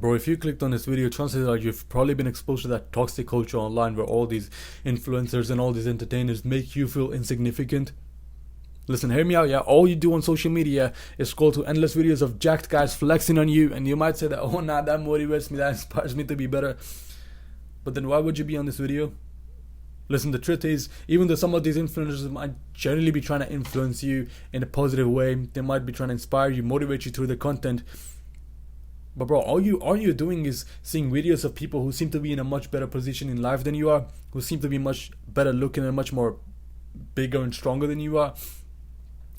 Bro, if you clicked on this video, chances are you've probably been exposed to that toxic culture online where all these influencers and all these entertainers make you feel insignificant. Listen, hear me out, yeah? All you do on social media is scroll to endless videos of jacked guys flexing on you, and you might say that, oh nah, that motivates me, that inspires me to be better. But then why would you be on this video? Listen, the truth is, even though some of these influencers might generally be trying to influence you in a positive way, they might be trying to inspire you, motivate you through their content. But bro, all you're doing is seeing videos of people who seem to be in a much better position in life than you are, who seem to be much better looking and much more bigger and stronger than you are.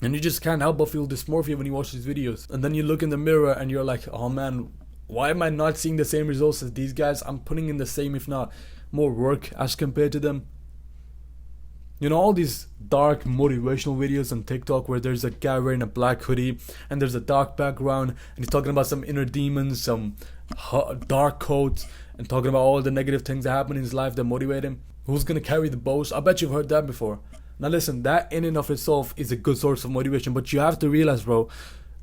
And you just can't help but feel dysmorphia when you watch these videos. And then you look in the mirror and you're like, oh man, why am I not seeing the same results as these guys? I'm putting in the same, if not more work as compared to them. You know, all these dark motivational videos on TikTok where there's a guy wearing a black hoodie and there's a dark background and he's talking about some inner demons, some dark codes, and talking about all the negative things that happen in his life that motivate him. Who's gonna carry the boast? I bet you've heard that before. Now listen, that in and of itself is a good source of motivation, but you have to realize, bro,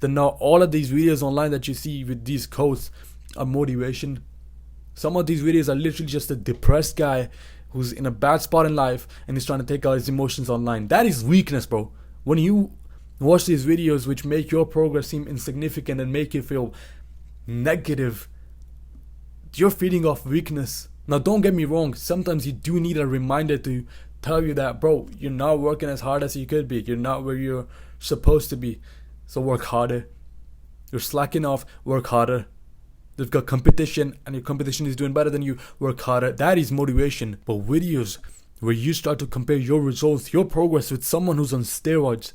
that not all of these videos online that you see with these quotes are motivation. Some of these videos are literally just a depressed guy who's in a bad spot in life and he's trying to take out his emotions online. That is weakness, bro. When you watch these videos which make your progress seem insignificant and make you feel negative, you're feeding off weakness. Now don't get me wrong, sometimes you do need a reminder to tell you that, bro, you're not working as hard as you could be. You're not where you're supposed to be. So work harder. You're slacking off, work harder. They've got competition and your competition is doing better than you, work harder. That is motivation. But videos where you start to compare your results, your progress with someone who's on steroids.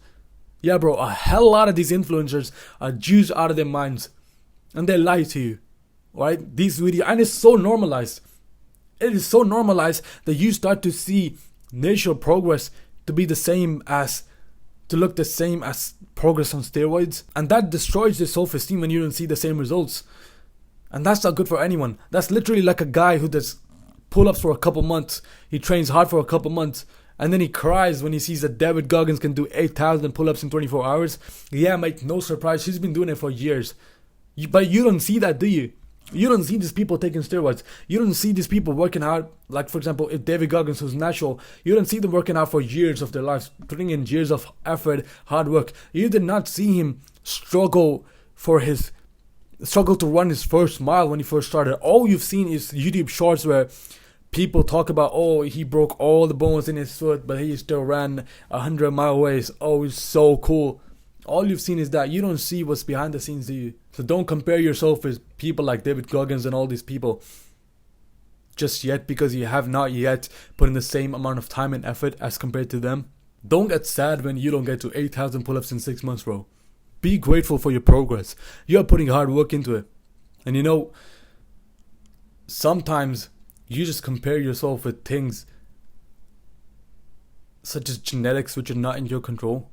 Yeah, bro, a hell lot of these influencers are juiced out of their minds and they lie to you. Right? These videos, and it's so normalized. It is so normalized that you start to see natural progress to be the same as, to look the same as progress on steroids. And that destroys your self-esteem when you don't see the same results. And that's not good for anyone. That's literally like a guy who does pull-ups for a couple months. He trains hard for a couple months. And then he cries when he sees that David Goggins can do 8,000 pull-ups in 24 hours. Yeah, mate, no surprise. He's been doing it for years. But you don't see that, do you? You don't see these people taking steroids. You don't see these people working out. Like, for example, if David Goggins, who's natural, you don't see them working out for years of their lives, putting in years of effort, hard work. You did not see him struggle to run his first mile when he first started. All you've seen is YouTube shorts where people talk about, oh, he broke all the bones in his foot, but he still ran 100-mile race. Oh, it's so cool. All you've seen is that. You don't see what's behind the scenes, do you? So don't compare yourself with people like David Goggins and all these people just yet, because you have not yet put in the same amount of time and effort as compared to them. Don't get sad when you don't get to 8,000 pull-ups in 6 months, bro. Be grateful for your progress. You're putting hard work into it. And you know, sometimes you just compare yourself with things such as genetics, which are not in your control.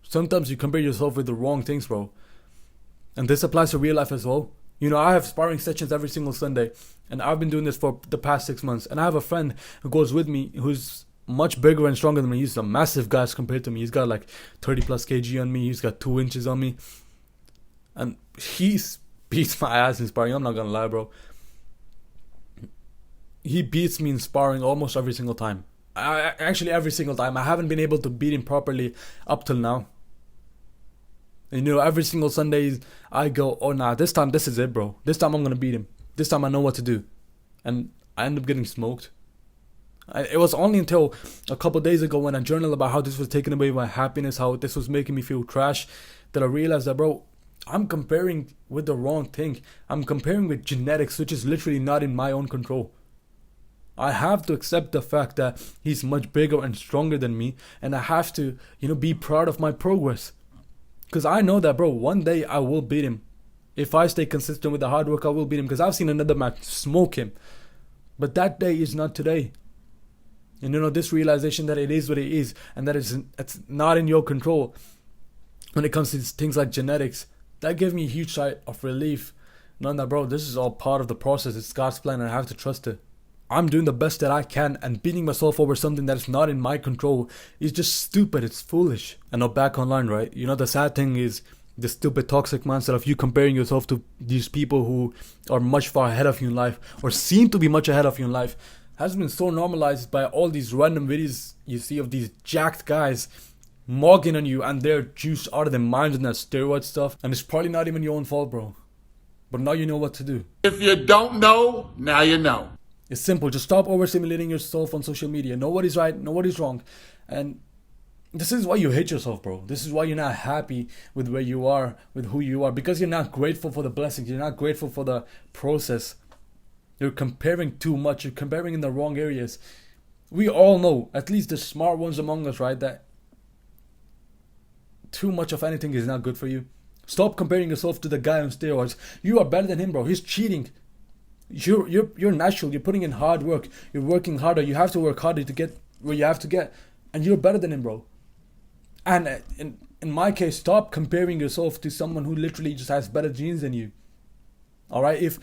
Sometimes you compare yourself with the wrong things, bro. And this applies to real life as well. You know, I have sparring sessions every single Sunday. And I've been doing this for the past 6 months. And I have a friend who goes with me who's much bigger and stronger than me. He's a massive guy compared to me. He's got like 30 plus kg on me. He's got 2 inches on me. And he beats my ass in sparring. I'm not gonna lie, bro. He beats me in sparring almost every single time. Actually, every single time. I haven't been able to beat him properly up till now. And you know, every single Sunday I go, oh nah, this time this is it, bro. This time I'm gonna beat him. This time I know what to do. And I end up getting smoked. It was only until a couple days ago when I journaled about how this was taking away my happiness, how this was making me feel trash, that I realized that, bro, I'm comparing with the wrong thing. I'm comparing with genetics, which is literally not in my own control. I have to accept the fact that he's much bigger and stronger than me, and I have to, be proud of my progress. Because I know that, bro, one day I will beat him. If I stay consistent with the hard work, I will beat him, because I've seen another man smoke him. But that day is not today. And this realization that it is what it is, and that it's not in your control when it comes to things like genetics, that gave me a huge sigh of relief, knowing that, bro, this is all part of the process. It's God's plan and I have to trust it. I'm doing the best that I can, and beating myself over something that is not in my control is just stupid. It's foolish. And now back online, right? The sad thing is The stupid toxic mindset of you comparing yourself to these people who are much far ahead of you in life, or seem to be much ahead of you in life, has been so normalized by all these random videos you see of these jacked guys mogging on you, and they're juiced out of their minds and that steroid stuff, and it's probably not even your own fault, bro. But now you know what to do. If you don't know, now you know. It's simple. Just stop overstimulating yourself on social media. Nobody's right, nobody's wrong. And this is why you hate yourself, bro. This is why you're not happy with where you are, with who you are, because you're not grateful for the blessings. You're not grateful for the process. You're comparing too much. You're comparing in the wrong areas. We all know, at least the smart ones among us, right, that too much of anything is not good for you. Stop comparing yourself to the guy on steroids. You are better than him, bro. He's cheating. You're natural. You're putting in hard work. You're working harder. You have to work harder to get where you have to get, and you're better than him, bro. And in my case, stop comparing yourself to someone who literally just has better genes than you. All right, if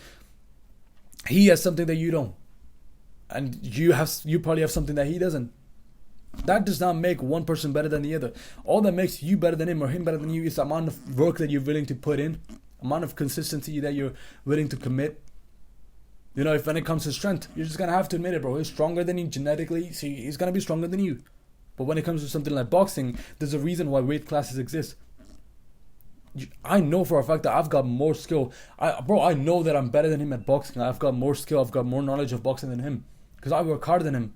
he has something that you don't, and you probably have something that he doesn't, that does not make one person better than the other. All that makes you better than him or him better than you is the amount of work that you're willing to put in, amount of consistency that you're willing to commit. You know, if when it comes to strength, you're just gonna have to admit it, bro. He's stronger than you genetically, so he's gonna be stronger than you. But when it comes to something like boxing, there's a reason why weight classes exist. I know for a fact that I've got more skill. I know that I'm better than him at boxing. I've got more skill. I've got more knowledge of boxing than him, because I work harder than him.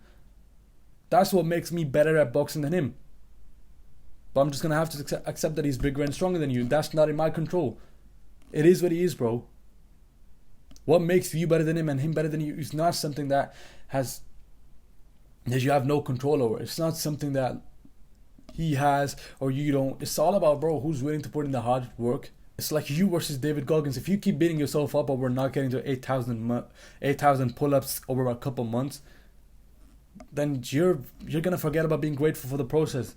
That's what makes me better at boxing than him. But I'm just gonna have to accept that he's bigger and stronger than you. That's not in my control. It is what he is, bro. What makes you better than him and him better than you is not something that you have no control over. It's not something that he has or you don't. It's all about, bro, who's willing to put in the hard work. It's like you versus David Goggins. If you keep beating yourself up over not getting to 8,000 pull-ups over a couple months, then you're gonna forget about being grateful for the process.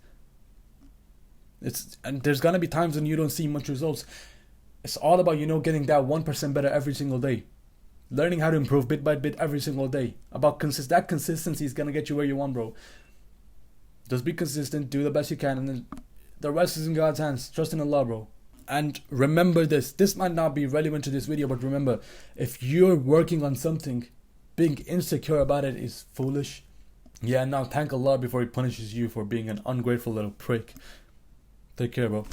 And there's gonna be times when you don't see much results. It's all about, getting that 1% better every single day. Learning how to improve bit by bit every single day. That consistency is gonna get you where you want, bro. Just be consistent, do the best you can, and then the rest is in God's hands. Trust in Allah, bro. And remember this. This might not be relevant to this video, but remember, if you're working on something, being insecure about it is foolish. Yeah, now thank Allah before He punishes you for being an ungrateful little prick. Take care, bro.